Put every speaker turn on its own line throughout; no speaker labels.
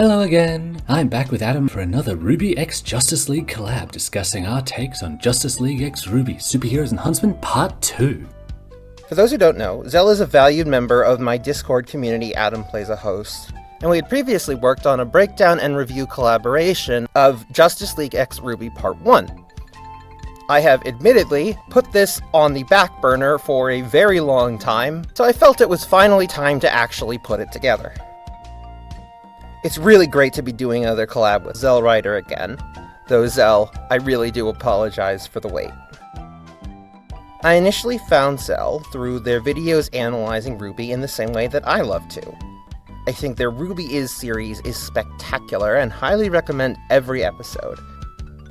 Hello again! I'm back with Adam for another RWBY X Justice League collab discussing our takes on Justice League X RWBY Superheroes and Huntsmen Part 2.
For those who don't know, Zell is a valued member of my Discord community Adam plays a host, and we had previously worked on a breakdown and review collaboration of Justice League X RWBY Part 1. I have admittedly put this on the back burner for a very long time, so I felt it was finally time to actually put it together. It's really great to be doing another collab with Zell Ryder again, though Zell, I really do apologize for the wait. I initially found Zell through their videos analyzing RWBY in the same way that I love to. I think their RWBY Is series is spectacular and highly recommend every episode.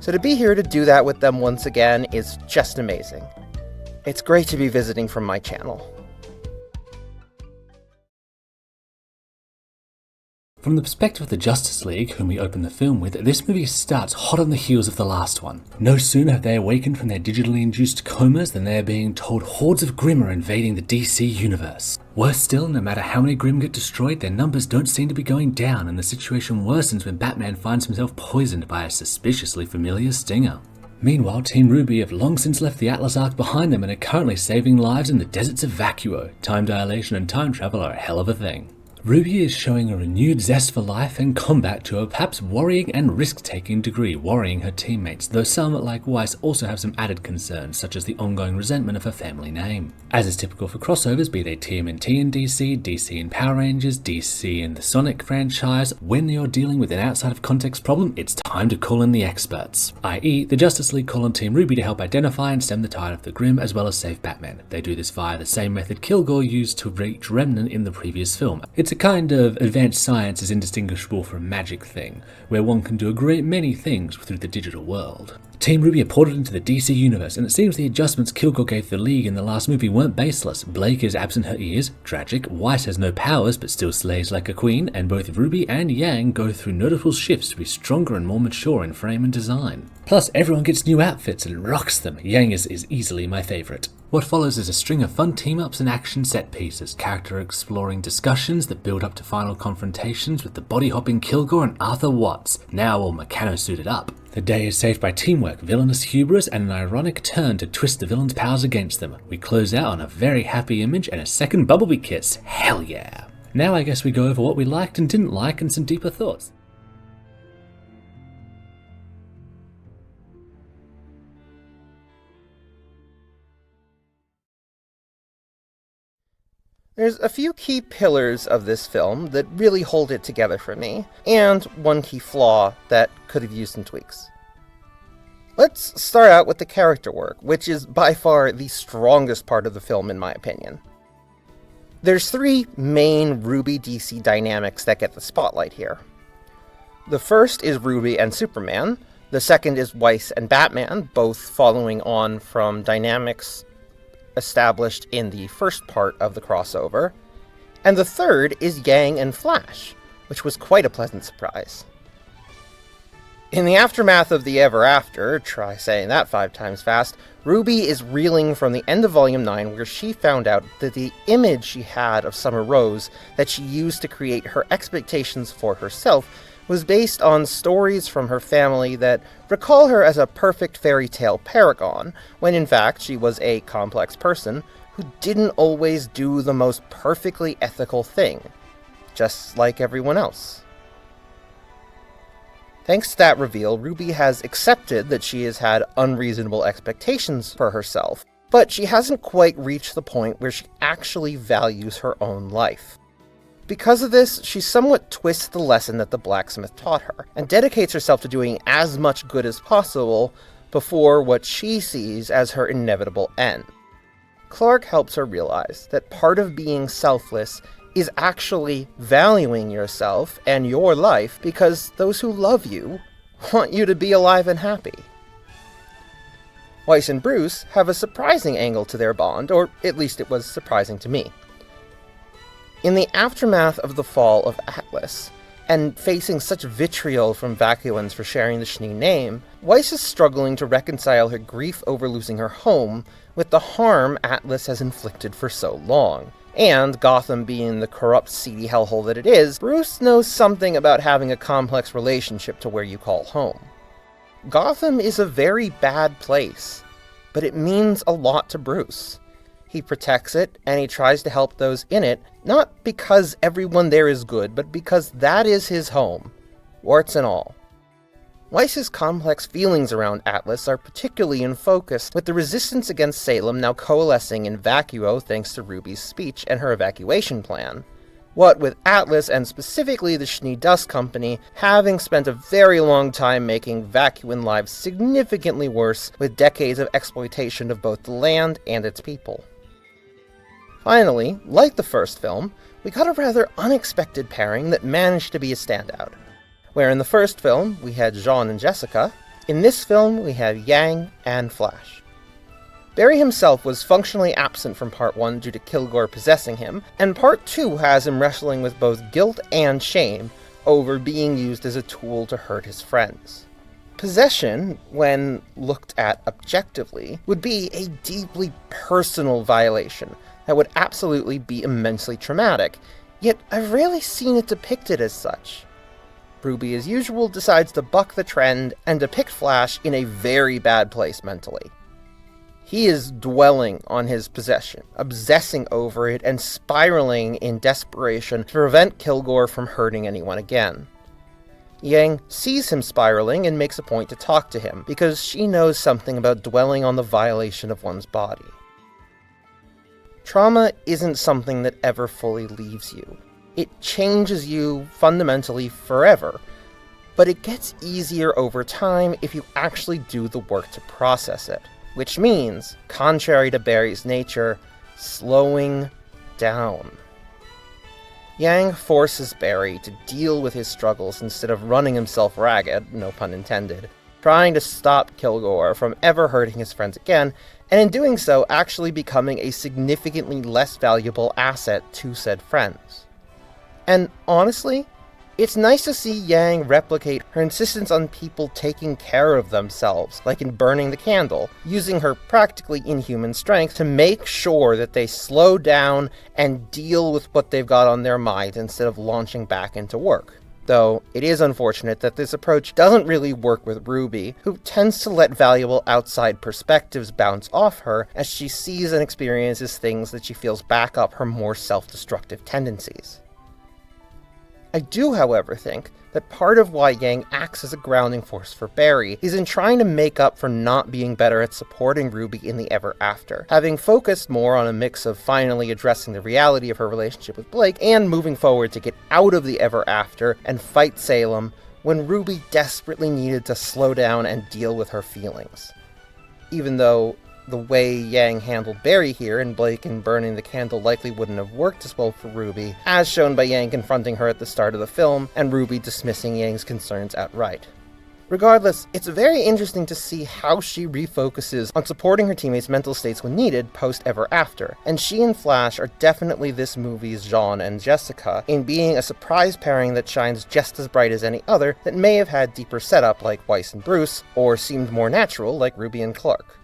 So to be here to do that with them once again is just amazing. It's great to be visiting from my channel.
From the perspective of the Justice League, whom we open the film with, this movie starts hot on the heels of the last one. No sooner have they awakened from their digitally induced comas than they are being told hordes of Grimm are invading the DC universe. Worse still, no matter how many Grimm get destroyed, their numbers don't seem to be going down, and the situation worsens when Batman finds himself poisoned by a suspiciously familiar stinger. Meanwhile, Team RWBY have long since left the Atlas Arc behind them and are currently saving lives in the deserts of Vacuo. Time dilation and time travel are a hell of a thing. RWBY is showing a renewed zest for life and combat to a perhaps worrying and risk-taking degree, worrying her teammates, though some, like Weiss, also have some added concerns, such as the ongoing resentment of her family name. As is typical for crossovers, be they TMNT in DC, DC in Power Rangers, DC in the Sonic franchise, when you're dealing with an outside-of-context problem, it's time to call in the experts, i.e. the Justice League call on Team RWBY to help identify and stem the tide of the Grimm, as well as save Batman. They do this via the same method Kilgore used to reach Remnant in the previous film. It's a kind of advanced science is indistinguishable from a magic thing, where one can do a great many things through the digital world. Team RWBY are ported into the DC universe, and it seems the adjustments Kilgore gave the League in the last movie weren't baseless. Blake is absent her ears, tragic, Weiss has no powers but still slays like a queen, and both RWBY and Yang go through notable shifts to be stronger and more mature in frame and design. Plus, everyone gets new outfits and rocks them. Yang is easily my favourite. What follows is a string of fun team-ups and action set pieces, character-exploring discussions that build up to final confrontations with the body-hopping Kilgore and Arthur Watts, now all mechano-suited up. The day is saved by teamwork, villainous hubris, and an ironic turn to twist the villain's powers against them. We close out on a very happy image and a second Bumblebee kiss. Hell yeah! Now I guess we go over what we liked and didn't like and some deeper thoughts.
There's a few key pillars of this film that really hold it together for me, and one key flaw that could have used some tweaks. Let's start out with the character work, which is by far the strongest part of the film in my opinion. There's three main RWBY DC dynamics that get the spotlight here. The first is RWBY and Superman, the second is Weiss and Batman, both following on from dynamics established in the first part of the crossover, and the third is Yang and Flash, which was quite a pleasant surprise. In the aftermath of the Ever After, try saying that 5 times fast, RWBY is reeling from the end of Volume 9 where she found out that the image she had of Summer Rose that she used to create her expectations for herself was based on stories from her family that recall her as a perfect fairy tale paragon, when in fact she was a complex person who didn't always do the most perfectly ethical thing, just like everyone else. Thanks to that reveal, RWBY has accepted that she has had unreasonable expectations for herself, but she hasn't quite reached the point where she actually values her own life. Because of this, she somewhat twists the lesson that the blacksmith taught her, and dedicates herself to doing as much good as possible before what she sees as her inevitable end. Clark helps her realize that part of being selfless is actually valuing yourself and your life because those who love you want you to be alive and happy. Weiss and Bruce have a surprising angle to their bond, or at least it was surprising to me. In the aftermath of the fall of Atlas, and facing such vitriol from Vacuans for sharing the Schnee name, Weiss is struggling to reconcile her grief over losing her home with the harm Atlas has inflicted for so long. And Gotham being the corrupt, seedy hellhole that it is, Bruce knows something about having a complex relationship to where you call home. Gotham is a very bad place, but it means a lot to Bruce. He protects it, and he tries to help those in it, not because everyone there is good, but because that is his home, warts and all. Weiss's complex feelings around Atlas are particularly in focus, with the resistance against Salem now coalescing in Vacuo thanks to Ruby's speech and her evacuation plan. What with Atlas, and specifically the Schnee Dust Company, having spent a very long time making Vacuan lives significantly worse with decades of exploitation of both the land and its people. Finally, like the first film, we got a rather unexpected pairing that managed to be a standout. Where in the first film, we had Jean and Jessica, in this film we have Yang and Flash. Barry himself was functionally absent from Part 1 due to Kilgore possessing him, and Part 2 has him wrestling with both guilt and shame over being used as a tool to hurt his friends. Possession, when looked at objectively, would be a deeply personal violation that would absolutely be immensely traumatic, yet I've rarely seen it depicted as such. Ruby, as usual, decides to buck the trend and depict Flash in a very bad place mentally. He is dwelling on his possession, obsessing over it, and spiraling in desperation to prevent Kilgore from hurting anyone again. Yang sees him spiraling and makes a point to talk to him, because she knows something about dwelling on the violation of one's body. Trauma isn't something that ever fully leaves you. It changes you fundamentally forever, but it gets easier over time if you actually do the work to process it, which means, contrary to Barry's nature, slowing down. Yang forces Barry to deal with his struggles instead of running himself ragged, no pun intended, trying to stop Kilgore from ever hurting his friends again, and in doing so actually becoming a significantly less valuable asset to said friends. And honestly, it's nice to see Yang replicate her insistence on people taking care of themselves, like in Burning the Candle, using her practically inhuman strength to make sure that they slow down and deal with what they've got on their mind instead of launching back into work. Though, it is unfortunate that this approach doesn't really work with Ruby, who tends to let valuable outside perspectives bounce off her as she sees and experiences things that she feels back up her more self-destructive tendencies. I do, however, think that part of why Yang acts as a grounding force for Barry is in trying to make up for not being better at supporting Ruby in the Ever After, having focused more on a mix of finally addressing the reality of her relationship with Blake and moving forward to get out of the Ever After and fight Salem when Ruby desperately needed to slow down and deal with her feelings. Even though the way Yang handled Barry here and Blake in Burning the Candle likely wouldn't have worked as well for Ruby, as shown by Yang confronting her at the start of the film, and Ruby dismissing Yang's concerns outright. Regardless, it's very interesting to see how she refocuses on supporting her teammates' mental states when needed post-Ever After, and she and Flash are definitely this movie's Jean and Jessica in being a surprise pairing that shines just as bright as any other that may have had deeper setup like Weiss and Bruce, or seemed more natural like Ruby and Clark.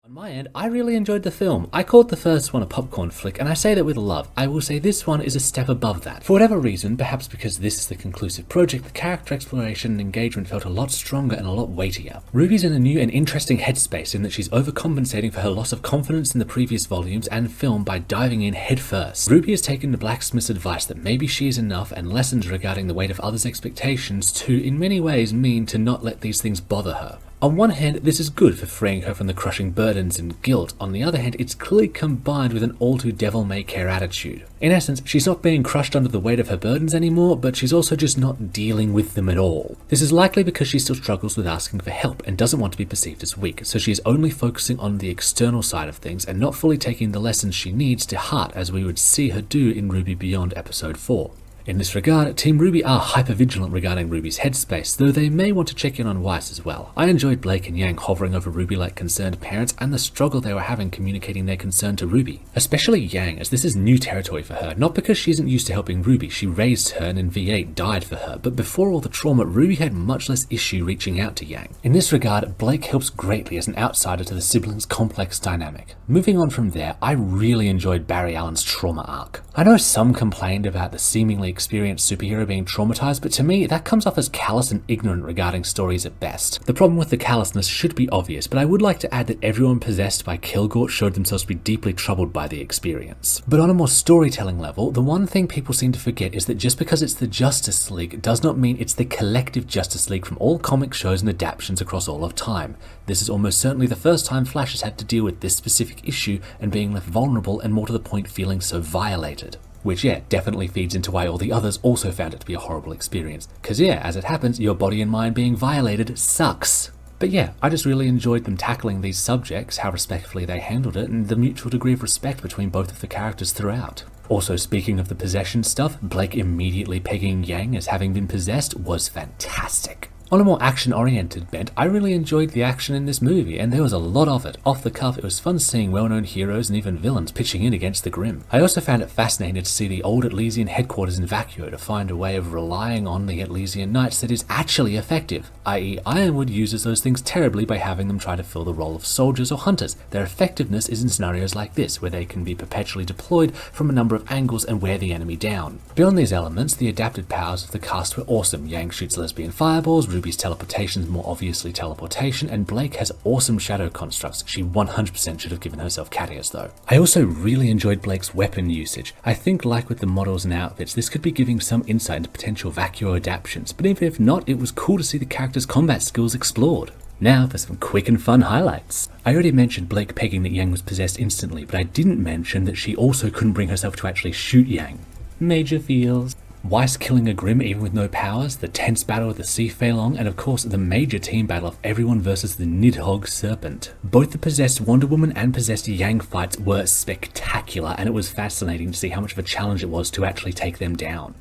On my end, I really enjoyed the film. I called the first one a popcorn flick, and I say that with love. I will say this one is a step above that. For whatever reason, perhaps because this is the conclusive project, the character exploration and engagement felt a lot stronger and a lot weightier. Ruby's in a new and interesting headspace in that she's overcompensating for her loss of confidence in the previous volumes and film by diving in headfirst. Ruby has taken the blacksmith's advice that maybe she is enough and lessons regarding the weight of others' expectations to, in many ways, mean to not let these things bother her. On one hand, this is good for freeing her from the crushing burdens and guilt. On the other hand, it's clearly combined with an all-too-devil-may-care attitude. In essence, she's not being crushed under the weight of her burdens anymore, but she's also just not dealing with them at all. This is likely because she still struggles with asking for help and doesn't want to be perceived as weak, so she is only focusing on the external side of things and not fully taking the lessons she needs to heart as we would see her do in RWBY Beyond Episode 4. In this regard, Team RWBY are hyper-vigilant regarding Ruby's headspace, though they may want to check in on Weiss as well. I enjoyed Blake and Yang hovering over Ruby like concerned parents and the struggle they were having communicating their concern to Ruby. Especially Yang, as this is new territory for her, not because she isn't used to helping Ruby, she raised her and in V8 died for her, but before all the trauma, Ruby had much less issue reaching out to Yang. In this regard, Blake helps greatly as an outsider to the siblings' complex dynamic. Moving on from there, I really enjoyed Barry Allen's trauma arc. I know some complained about the seemingly experienced superhero being traumatized, but to me, that comes off as callous and ignorant regarding stories at best. The problem with the callousness should be obvious, but I would like to add that everyone possessed by Kilgore showed themselves to be deeply troubled by the experience. But on a more storytelling level, the one thing people seem to forget is that just because it's the Justice League does not mean it's the collective Justice League from all comic shows and adaptations across all of time. This is almost certainly the first time Flash has had to deal with this specific issue and being left vulnerable and more to the point feeling so violated. Which, yeah, definitely feeds into why all the others also found it to be a horrible experience. Cause yeah, as it happens, your body and mind being violated sucks. But yeah, I just really enjoyed them tackling these subjects, how respectfully they handled it, and the mutual degree of respect between both of the characters throughout. Also, speaking of the possession stuff, Blake immediately pegging Yang as having been possessed was fantastic. On a more action-oriented bent, I really enjoyed the action in this movie, and there was a lot of it. Off the cuff, it was fun seeing well-known heroes and even villains pitching in against the Grimm. I also found it fascinating to see the old Atlesian headquarters in Vacuo to find a way of relying on the Atlesian Knights that is actually effective, i.e. Ironwood uses those things terribly by having them try to fill the role of soldiers or hunters. Their effectiveness is in scenarios like this, where they can be perpetually deployed from a number of angles and wear the enemy down. Beyond these elements, the adapted powers of the cast were awesome. Yang shoots lesbian fireballs, Ruby's teleportation is more obviously teleportation, and Blake has awesome shadow constructs. She 100% should have given herself Catias though. I also really enjoyed Blake's weapon usage. I think like with the models and outfits, this could be giving some insight into potential Vacuo adaptations, but even if not, it was cool to see the character's combat skills explored. Now for some quick and fun highlights. I already mentioned Blake pegging that Yang was possessed instantly, but I didn't mention that she also couldn't bring herself to actually shoot Yang. Major feels. Weiss killing a Grimm even with no powers, the tense battle with the Sea Feilong, and of course the major team battle of everyone versus the Nidhogg Serpent. Both the possessed Wonder Woman and possessed Yang fights were spectacular, and it was fascinating to see how much of a challenge it was to actually take them down.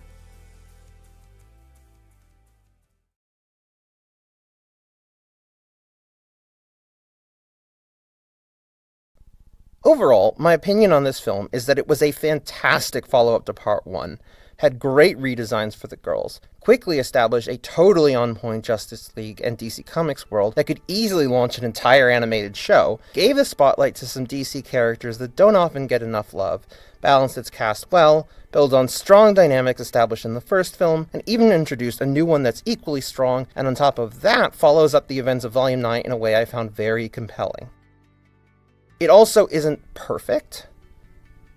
Overall, my opinion on this film is that it was a fantastic follow-up to Part 1, had great redesigns for the girls, quickly established a totally on-point Justice League and DC Comics world that could easily launch an entire animated show, gave the spotlight to some DC characters that don't often get enough love, balanced its cast well, built on strong dynamics established in the first film, and even introduced a new one that's equally strong, and on top of that, follows up the events of Volume 9 in a way I found very compelling. It also isn't perfect.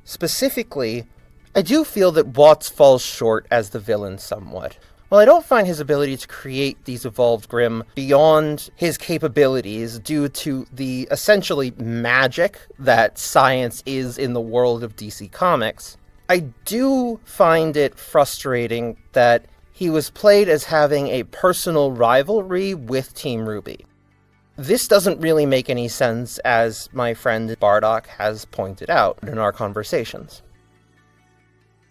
Specifically, I do feel that Watts falls short as the villain somewhat. While I don't find his ability to create these evolved Grimm beyond his capabilities due to the essentially magic that science is in the world of DC Comics, I do find it frustrating that he was played as having a personal rivalry with Team RWBY. This doesn't really make any sense, as my friend Bardock has pointed out in our conversations.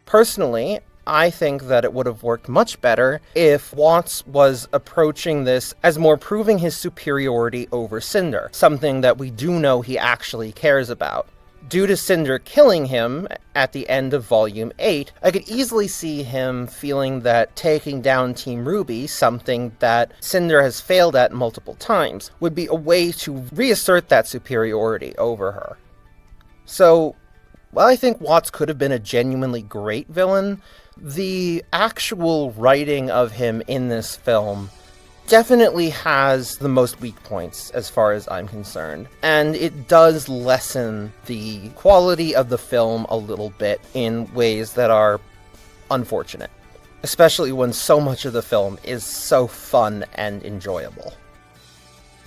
Personally, I think that it would have worked much better if Watts was approaching this as more proving his superiority over Cinder, something that we do know he actually cares about. Due to Cinder killing him at the end of Volume 8, I could easily see him feeling that taking down Team RWBY, something that Cinder has failed at multiple times, would be a way to reassert that superiority over her. So, while I think Watts could have been a genuinely great villain, the actual writing of him in this film definitely has the most weak points as far as I'm concerned, and it does lessen the quality of the film a little bit in ways that are unfortunate, especially when so much of the film is so fun and enjoyable.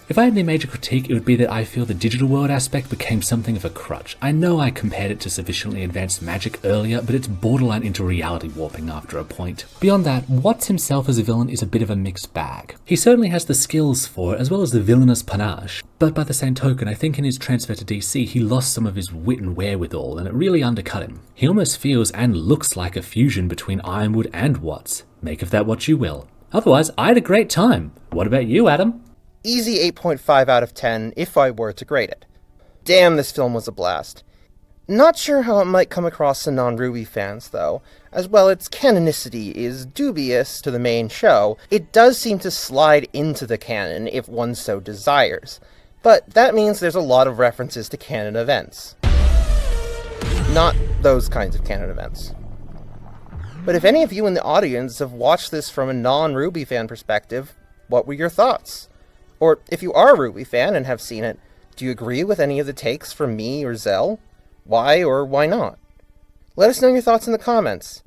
If I had any major critique, it would be that I feel the digital world aspect became something of a crutch. I know I compared it to sufficiently advanced magic earlier, but it's borderline into reality warping after a point. Beyond that, Watts himself as a villain is a bit of a mixed bag. He certainly has the skills for it, as well as the villainous panache, but by the same token, I think in his transfer to DC, he lost some of his wit and wherewithal, and it really undercut him. He almost feels and looks like a fusion between Ironwood and Watts. Make of that what you will. Otherwise, I had a great time. What about you, Adam?
Easy 8.5 out of 10 if I were to grade it. Damn, this film was a blast. Not sure how it might come across to non-RWBY fans, though. As well, its canonicity is dubious to the main show, it does seem to slide into the canon if one so desires. But that means there's a lot of references to canon events. Not those kinds of canon events. But if any of you in the audience have watched this from a non-RWBY fan perspective, what were your thoughts? Or if you are a RWBY fan and have seen it, do you agree with any of the takes from me or Zell? Why or why not? Let us know your thoughts in the comments.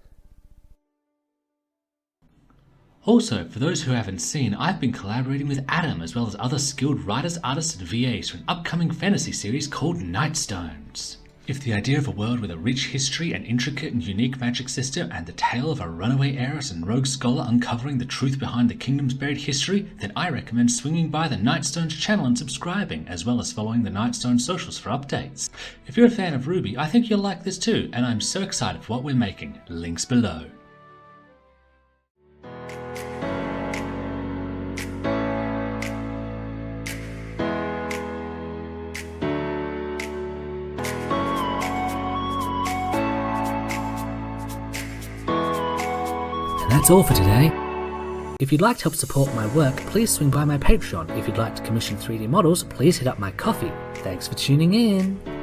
Also, for those who haven't seen, I've been collaborating with Adam as well as other skilled writers, artists and VAs for an upcoming fantasy series called Knightstones. If the idea of a world with a rich history, an intricate and unique magic system, and the tale of a runaway heiress and rogue scholar uncovering the truth behind the kingdom's buried history, then I recommend swinging by the Knightstones channel and subscribing, as well as following the Knightstones socials for updates. If you're a fan of RWBY, I think you'll like this too, and I'm so excited for what we're making. Links below. That's all for today. If you'd like to help support my work, please swing by my Patreon. If you'd like to commission 3D models, please hit up my Ko-fi. Thanks for tuning in.